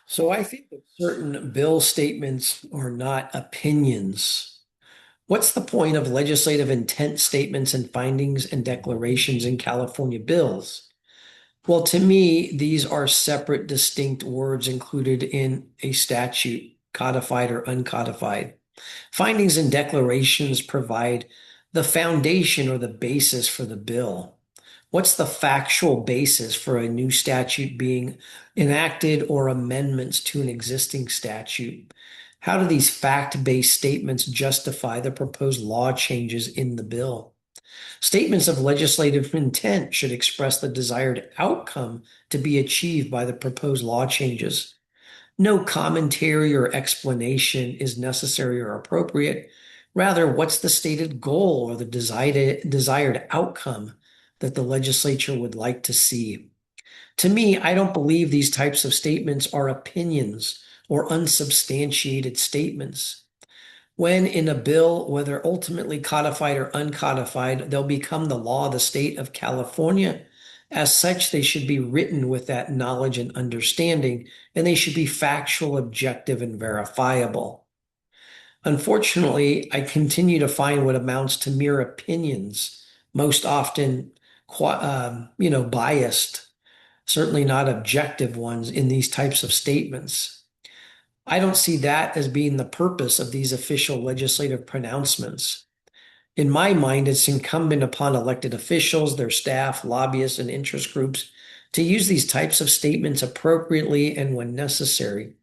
So I think that certain bill statements are not opinions. What's the point of legislative intent statements and findings and declarations in California bills? Well, to me, these are separate, distinct words included in a statute, codified or uncodified. Findings and declarations provide the foundation or the basis for the bill. What's the factual basis for a new statute being enacted or amendments to an existing statute? How do these fact-based statements justify the proposed law changes in the bill? Statements of legislative intent should express the desired outcome to be achieved by the proposed law changes. No commentary or explanation is necessary or appropriate. Rather, what's the stated goal or the desired outcome that the legislature would like to see? To me, I don't believe these types of statements are opinions or unsubstantiated statements. When in a bill, whether ultimately codified or uncodified, they'll become the law of the state of California. As such, they should be written with that knowledge and understanding, and they should be factual, objective, and verifiable. Unfortunately, I continue to find what amounts to mere opinions, most often, biased, certainly not objective ones in these types of statements. I don't see that as being the purpose of these official legislative pronouncements. In my mind, it's incumbent upon elected officials, their staff, lobbyists, and interest groups to use these types of statements appropriately and when necessary.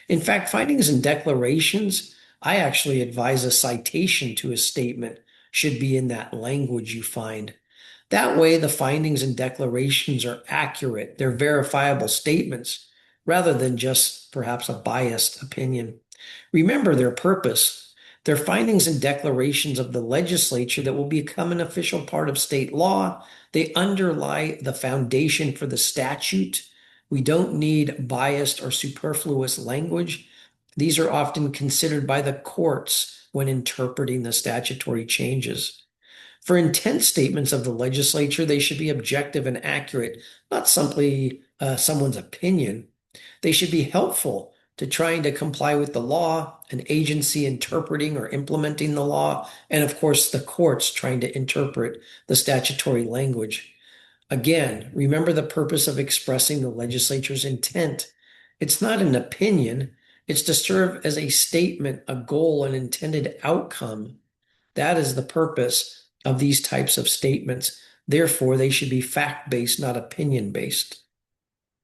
In fact, findings and declarations, I actually advise a citation to a statement should be in that language you find. That way, the findings and declarations are accurate, they're verifiable statements rather than just perhaps a biased opinion. Remember their purpose. They're findings and declarations of the legislature that will become an official part of state law. They underlie the foundation for the statute. We don't need biased or superfluous language. These are often considered by the courts when interpreting the statutory changes. For intent statements of the legislature, they should be objective and accurate, not simply someone's opinion. They should be helpful to trying to comply with the law, an agency interpreting or implementing the law, and of course, the courts trying to interpret the statutory language. Again, remember the purpose of expressing the legislature's intent. It's not an opinion, it's to serve as a statement, a goal, an intended outcome. That is the purpose of these types of statements. Therefore, they should be fact-based, not opinion-based.